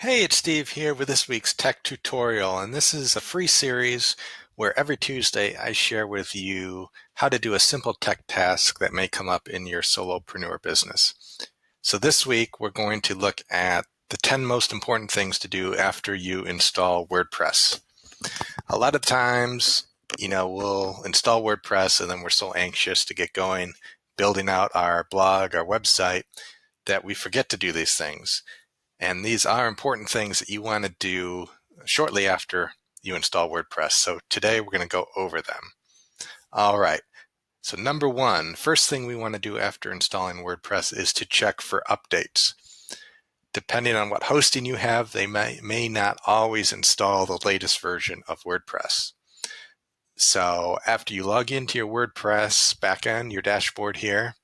Hey, it's Steve here with this week's tech tutorial, and this is a free series where every Tuesday I share with you how to do a simple tech task that may come up in your solopreneur business. So this week we're going to look at the 10 most important things to do after you install WordPress. A lot of times, we'll install WordPress and then we're so anxious to get going building out our blog, our website, that we forget to do these things. And these are important things that you want to do shortly after you install WordPress. So today we're going to go over them. All right. So number one, first thing we want to do after installing WordPress is to check for updates. Depending on what hosting you have, they may not always install the latest version of WordPress. So after you log into your WordPress backend, your dashboard here,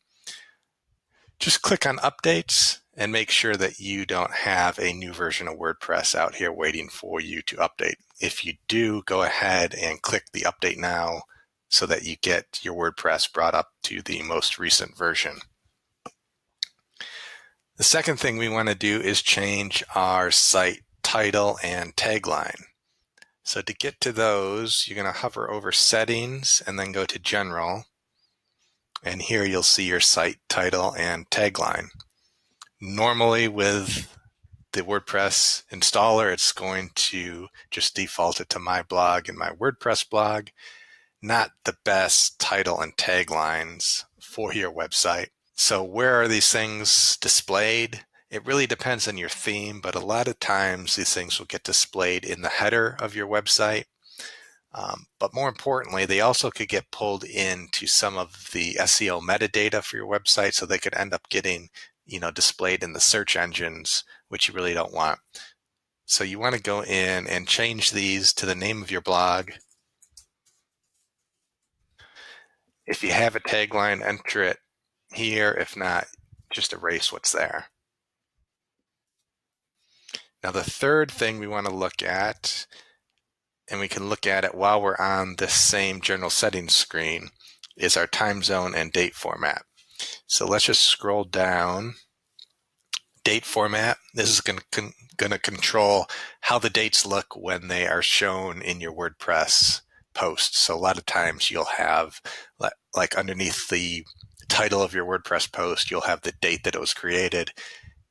just click on updates and make sure that you don't have a new version of WordPress out here waiting for you to update. If you do, go ahead and click the update now so that you get your WordPress brought up to the most recent version. The second thing we want to do is change our site title and tagline. So to get to those, you're going to hover over Settings and then go to General. And here you'll see your site title and tagline. Normally with the WordPress installer, it's going to just default it to my blog and my WordPress blog. Not the best title and taglines for your website. So where are these things displayed? It really depends on your theme, but a lot of times these things will get displayed in the header of your website. But more importantly, they also could get pulled into some of the SEO metadata for your website, so they could end up getting, displayed in the search engines, which you really don't want. So you want to go in and change these to the name of your blog. If you have a tagline, enter it here. If not, just erase what's there. Now the third thing we want to look at, and we can look at it while we're on this same general settings screen, is our time zone and date format. So let's just scroll down. Date format, this is going to control how the dates look when they are shown in your WordPress post. So a lot of times you'll have, like underneath the title of your WordPress post, you'll have the date that it was created.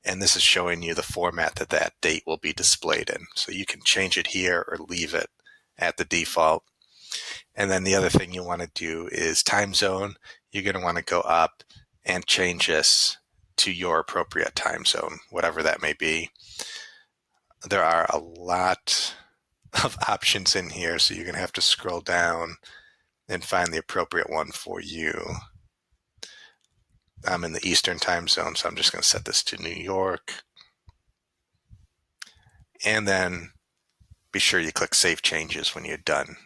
And this is showing you the format that that date will be displayed in. So you can change it here or leave it at the default. And then the other thing you want to do is time zone. You're going to want to go up and change this to your appropriate time zone, whatever that may be. There are a lot of options in here, so you're going to have to scroll down and find the appropriate one for you. I'm in the Eastern time zone, so I'm just going to set this to New York. And then be sure you click Save Changes when you're done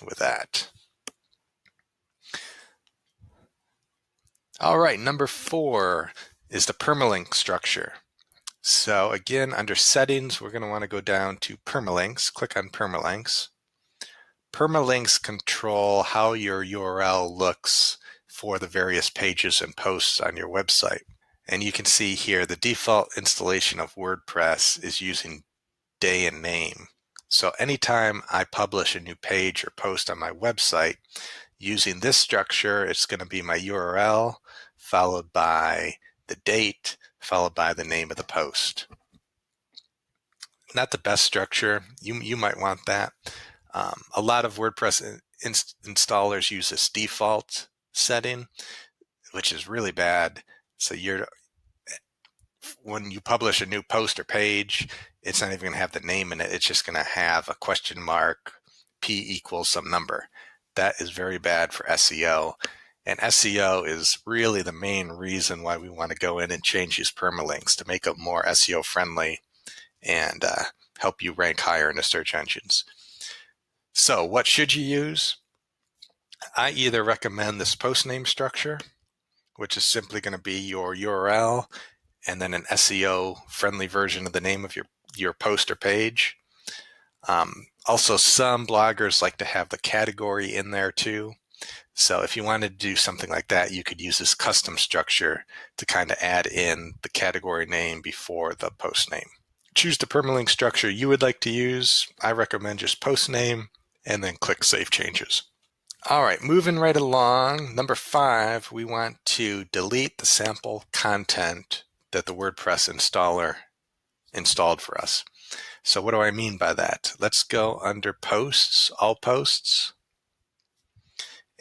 with that. All right, number 4 is the permalink structure. So again, under Settings, we're going to want to go down to Permalinks. Click on Permalinks. Permalinks control how your URL looks for the various pages and posts on your website. And you can see here the default installation of WordPress is using day and name. So anytime I publish a new page or post on my website, using this structure, it's going to be my URL followed by the date, followed by the name of the post. Not the best structure. You might want that. A lot of WordPress installers use this default setting, which is really bad. So when you publish a new post or page, it's not even going to have the name in it. It's just going to have a question mark, P equals some number. That is very bad for SEO. And SEO is really the main reason why we want to go in and change these permalinks to make them more SEO friendly and help you rank higher in the search engines. So what should you use? I either recommend this post name structure, which is simply going to be your URL and then an SEO friendly version of the name of your post or page. Also, some bloggers like to have the category in there too. So if you wanted to do something like that, you could use this custom structure to kind of add in the category name before the post name. choose the permalink structure you would like to use. I recommend just post name and then click Save Changes. All right, moving right along. Number 5, we want to delete the sample content that the WordPress installer installed for us. So what do I mean by that? Let's go under Posts, All Posts.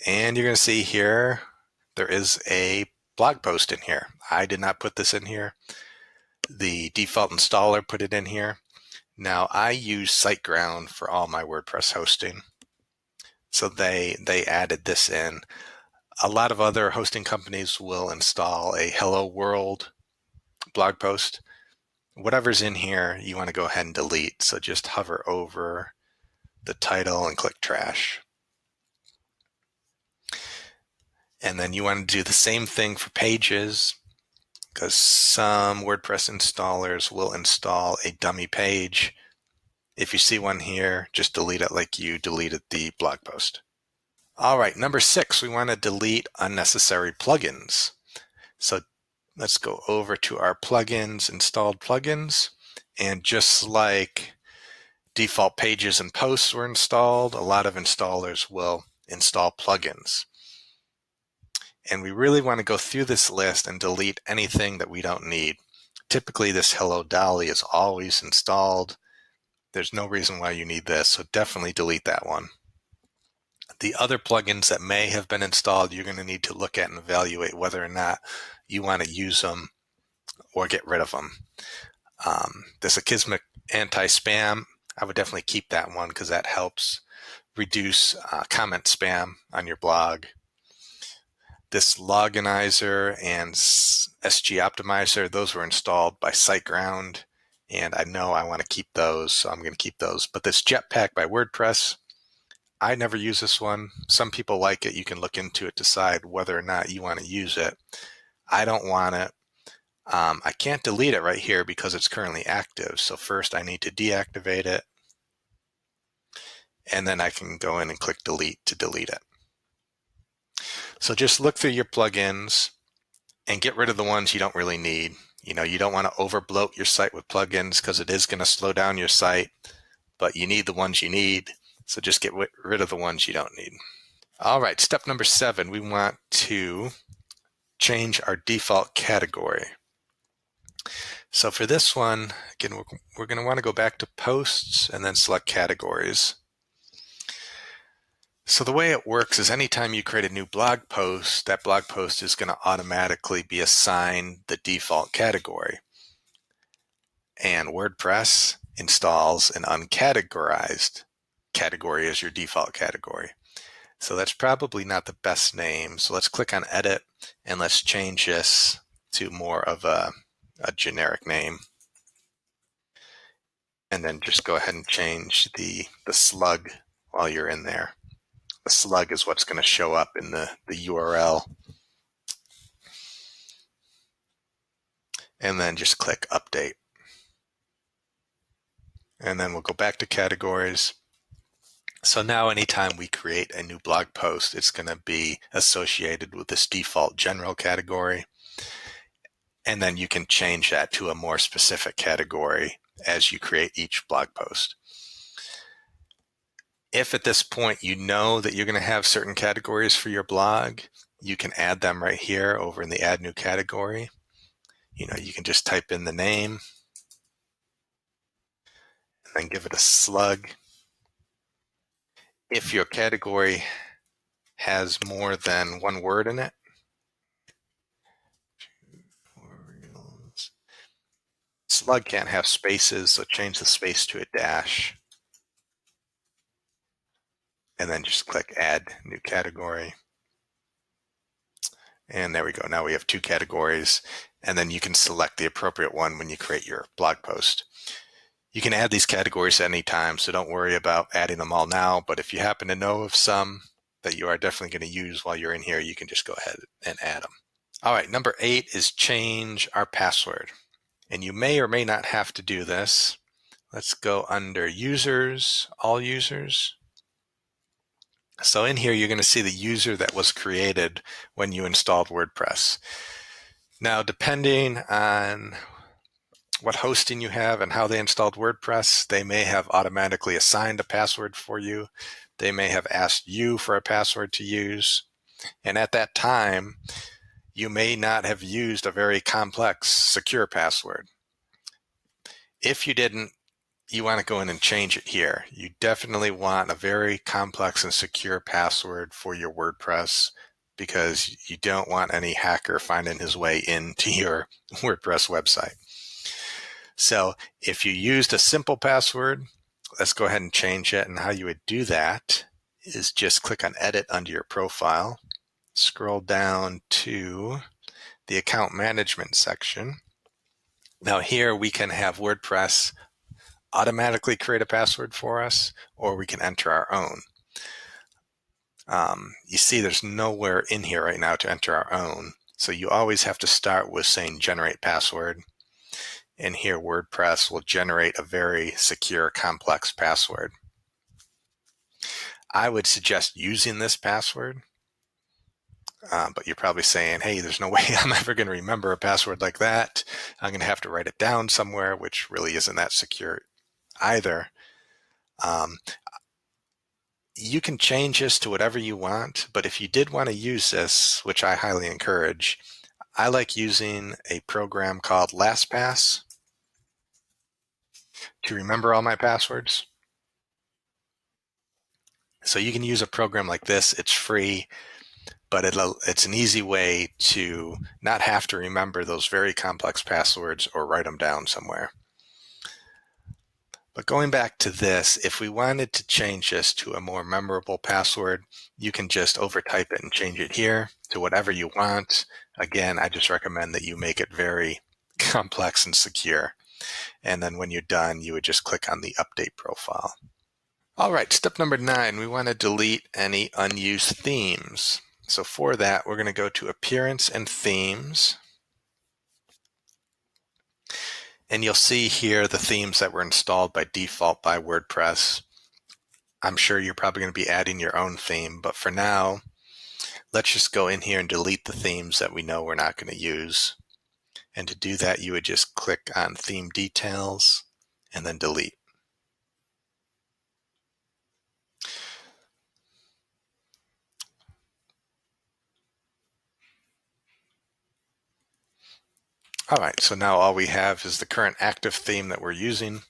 And you're going to see here, there is a blog post in here. I did not put this in here. The default installer put it in here. Now I use SiteGround for all my WordPress hosting. So they added this in. A lot of other hosting companies will install a Hello World blog post. Whatever's in here, you want to go ahead and delete. So just hover over the title and click Trash. And then you want to do the same thing for pages, because some WordPress installers will install a dummy page. If you see one here, just delete it like you deleted the blog post. All right, number 6, we want to delete unnecessary plugins. So let's go over to our plugins, installed plugins, and just like default pages and posts were installed, a lot of installers will install plugins. And we really want to go through this list and delete anything that we don't need. Typically, this Hello Dolly is always installed. There's no reason why you need this, so definitely delete that one. The other plugins that may have been installed, you're going to need to look at and evaluate whether or not you want to use them or get rid of them. This Akismic anti-spam, I would definitely keep that one because that helps reduce comment spam on your blog. This Loginizer and SG Optimizer, those were installed by SiteGround, and I know I want to keep those, so I'm going to keep those. But this Jetpack by WordPress, I never use this one. Some people like it. You can look into it, decide whether or not you want to use it. I don't want it. I can't delete it right here because it's currently active. So first I need to deactivate it, and then I can go in and click delete to delete it. So just look through your plugins and get rid of the ones you don't really need. You know, you don't want to overbloat your site with plugins because it is going to slow down your site, but you need the ones you need. So just get rid of the ones you don't need. All right, step number 7, we want to change our default category. So for this one, again, we're going to want to go back to posts and then select categories. So the way it works is anytime you create a new blog post, that blog post is going to automatically be assigned the default category. And WordPress installs an uncategorized category as your default category. So that's probably not the best name. So let's click on edit and let's change this to more of a generic name. And then just go ahead and change the slug while you're in there. The slug is what's going to show up in the URL. And then just click update. And then we'll go back to categories. So now anytime we create a new blog post, it's going to be associated with this default general category. And then you can change that to a more specific category as you create each blog post. If at this point you know that you're going to have certain categories for your blog, you can add them right here over in the Add New Category. You know, you can just type in the name and then give it a slug. If your category has more than one word in it, slug can't have spaces, so change the space to a dash. And then just click Add New Category. And there we go. Now we have 2 categories. And then you can select the appropriate one when you create your blog post. You can add these categories at any time, so don't worry about adding them all now. But if you happen to know of some that you are definitely going to use while you're in here, you can just go ahead and add them. All right, number 8 is change our password. And you may or may not have to do this. Let's go under Users, All Users. So in here, you're going to see the user that was created when you installed WordPress. Now, depending on what hosting you have and how they installed WordPress. They may have automatically assigned a password for you. They may have asked you for a password to use. And at that time, you may not have used a very complex, secure password. If you didn't, you want to go in and change it here. You definitely want a very complex and secure password for your WordPress because you don't want any hacker finding his way into your WordPress website. So if you used a simple password, let's go ahead and change it. And how you would do that is just click on Edit under your profile, scroll down to the Account Management section. Now here we can have WordPress automatically create a password for us, or we can enter our own. You see there's nowhere in here right now to enter our own. So you always have to start with saying generate password. And here WordPress will generate a very secure, complex password. I would suggest using this password, but you're probably saying, hey, there's no way I'm ever going to remember a password like that. I'm going to have to write it down somewhere, which really isn't that secure either. You can change this to whatever you want, but if you did want to use this, which I highly encourage, I like using a program called LastPass to remember all my passwords. So you can use a program like this. It's free, but it's an easy way to not have to remember those very complex passwords or write them down somewhere. But going back to this, if we wanted to change this to a more memorable password, you can just overtype it and change it here to whatever you want. Again, I just recommend that you make it very complex and secure. And then when you're done, you would just click on the Update Profile. All right, step number 9, we want to delete any unused themes. So for that, we're going to go to Appearance and Themes. And you'll see here the themes that were installed by default by WordPress. I'm sure you're probably going to be adding your own theme, but for now, let's just go in here and delete the themes that we know we're not going to use. And to do that, you would just click on Theme Details and then Delete. All right, so now all we have is the current active theme that we're using.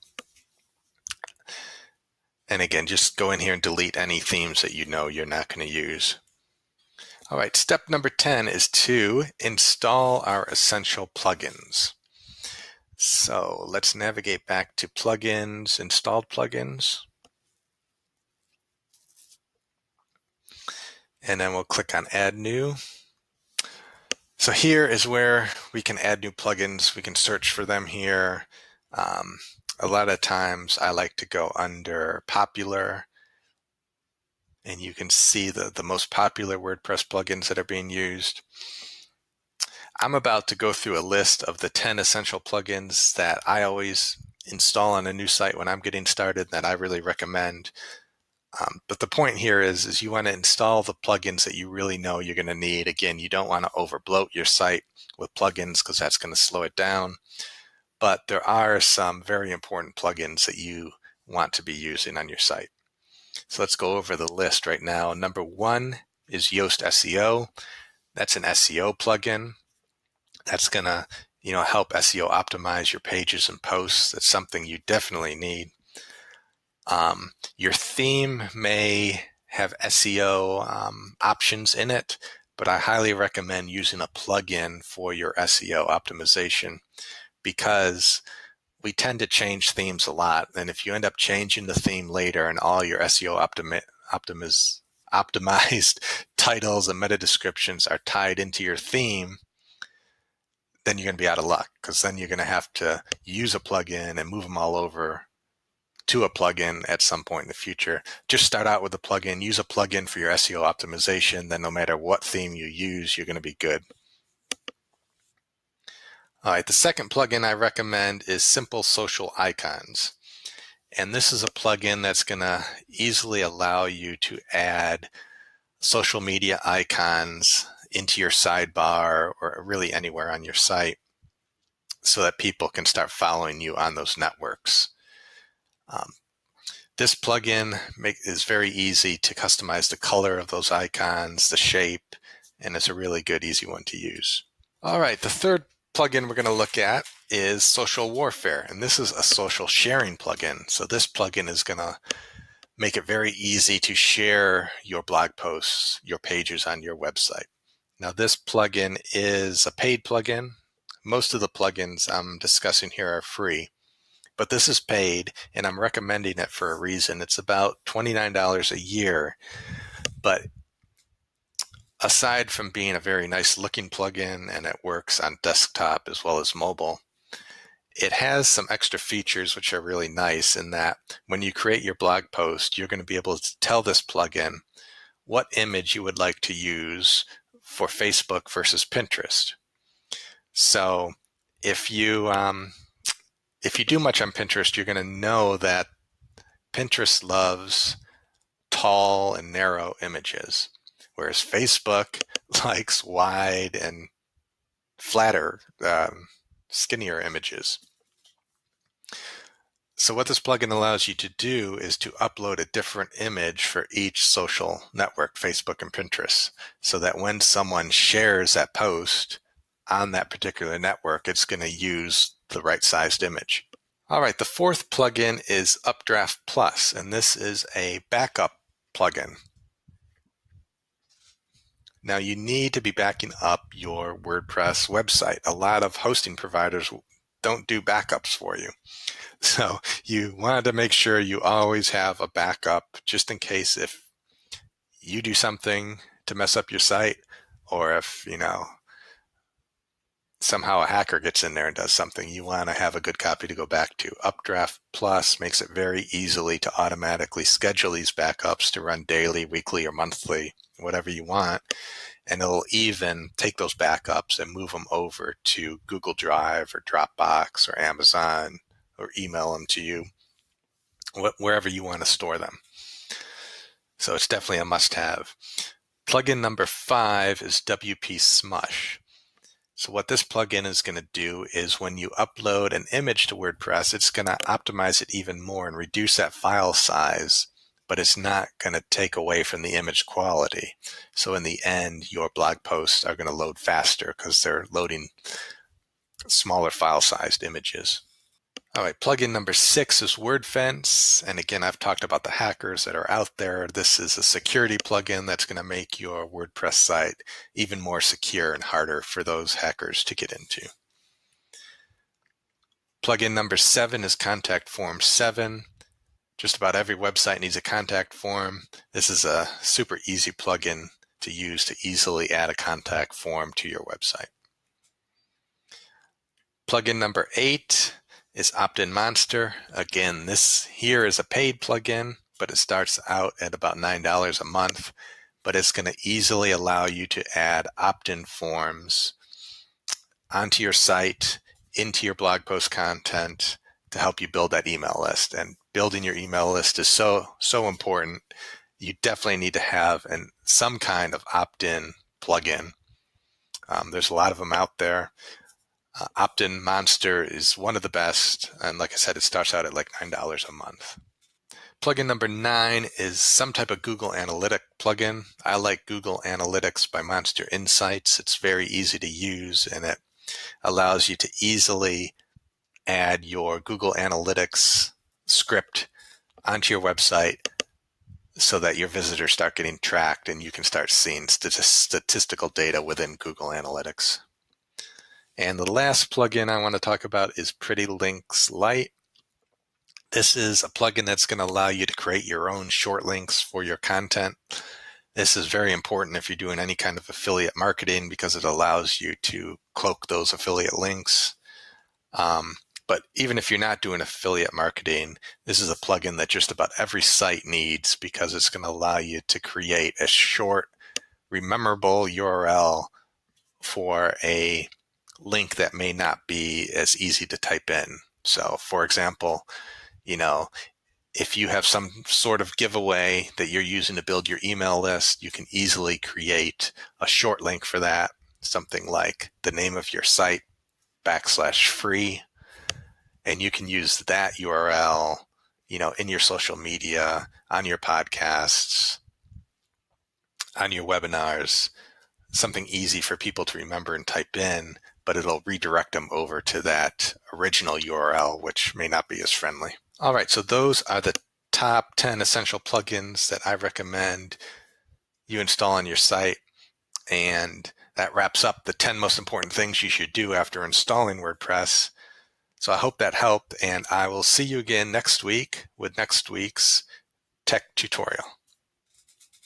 And again, just go in here and delete any themes that you know you're not going to use. All right, step number 10 is to install our essential plugins. So let's navigate back to Plugins, Installed Plugins. And then we'll click on Add New. So here is where we can add new plugins. We can search for them here. A lot of times I like to go under Popular, and you can see the most popular WordPress plugins that are being used. I'm about to go through a list of the 10 essential plugins that I always install on a new site when I'm getting started that I really recommend. But the point here is you want to install the plugins that you really know you're going to need. Again, you don't want to overbloat your site with plugins because that's going to slow it down. But there are some very important plugins that you want to be using on your site. So let's go over the list right now. Number 1 is Yoast SEO. That's an SEO plugin. That's going to help SEO optimize your pages and posts. That's something you definitely need. Your theme may have SEO options in it, but I highly recommend using a plugin for your SEO optimization because we tend to change themes a lot. And if you end up changing the theme later and all your SEO optimized titles and meta descriptions are tied into your theme, then you're going to be out of luck because then you're going to have to use a plugin and move them all over to a plugin at some point in the future. Just start out with a plugin, use a plugin for your SEO optimization, then no matter what theme you use, you're going to be good. All right, the second plugin I recommend is Simple Social Icons. And this is a plugin that's going to easily allow you to add social media icons into your sidebar or really anywhere on your site. so that people can start following you on those networks. This plugin is very easy to customize the color of those icons, the shape, and it's a really good, easy one to use. All right, the third plugin we're going to look at is Social Warfare, and this is a social sharing plugin. So this plugin is going to make it very easy to share your blog posts, your pages on your website. Now, this plugin is a paid plugin. Most of the plugins I'm discussing here are free, but this is paid, and I'm recommending it for a reason. It's about $29 a year, but aside from being a very nice looking plugin and it works on desktop as well as mobile, it has some extra features which are really nice in that when you create your blog post, you're going to be able to tell this plugin what image you would like to use for Facebook versus Pinterest. So if you do much on Pinterest, you're going to know that Pinterest loves tall and narrow images, whereas Facebook likes wide and flatter, skinnier images. So what this plugin allows you to do is to upload a different image for each social network, Facebook and Pinterest, so that when someone shares that post on that particular network, it's going to use the right sized image. All right, the fourth plugin is Updraft Plus, and this is a backup plugin. Now you need to be backing up your WordPress website. A lot of hosting providers don't do backups for you. So you want to make sure you always have a backup just in case if you do something to mess up your site, or if, somehow a hacker gets in there and does something, you want to have a good copy to go back to. Updraft Plus makes it very easily to automatically schedule these backups to run daily, weekly, or monthly, whatever you want. And it'll even take those backups and move them over to Google Drive or Dropbox or Amazon, or email them to you, wherever you want to store them. So it's definitely a must-have. Plugin number 5 is WP Smush. So what this plugin is going to do is when you upload an image to WordPress, it's going to optimize it even more and reduce that file size, but it's not going to take away from the image quality. So in the end, your blog posts are going to load faster because they're loading smaller file-sized images. All right, plugin number 6 is WordFence. And again, I've talked about the hackers that are out there. This is a security plugin that's going to make your WordPress site even more secure and harder for those hackers to get into. Plugin number 7 is Contact Form 7. Just about every website needs a contact form. This is a super easy plugin to use to easily add a contact form to your website. Plugin number 8 is Opt-in Monster. Again, this here is a paid plugin, but it starts out at about $9 a month, but it's going to easily allow you to add opt-in forms onto your site, into your blog post content to help you build that email list. And building your email list is so important. You definitely need to have some kind of opt-in plugin. There's a lot of them out there. Opt-in Monster is one of the best, and like I said, it starts out at like $9 a month. Plugin number 9 is some type of Google Analytic plugin. I like Google Analytics by Monster Insights. It's very easy to use, and it allows you to easily add your Google Analytics script onto your website so that your visitors start getting tracked and you can start seeing statistical data within Google Analytics. And the last plugin I want to talk about is Pretty Links Lite. This is a plugin that's going to allow you to create your own short links for your content. This is very important if you're doing any kind of affiliate marketing because it allows you to cloak those affiliate links. But even if you're not doing affiliate marketing, this is a plugin that just about every site needs because it's going to allow you to create a short, rememberable URL for a link that may not be as easy to type in. So for example, if you have some sort of giveaway that you're using to build your email list, you can easily create a short link for that, something like the name of your site wordpress.com/free. And you can use that URL, in your social media, on your podcasts, on your webinars, something easy for people to remember and type in, but it'll redirect them over to that original URL, which may not be as friendly. All right, so those are the top 10 essential plugins that I recommend you install on your site. And that wraps up the 10 most important things you should do after installing WordPress. So I hope that helped, and I will see you again next week with next week's tech tutorial.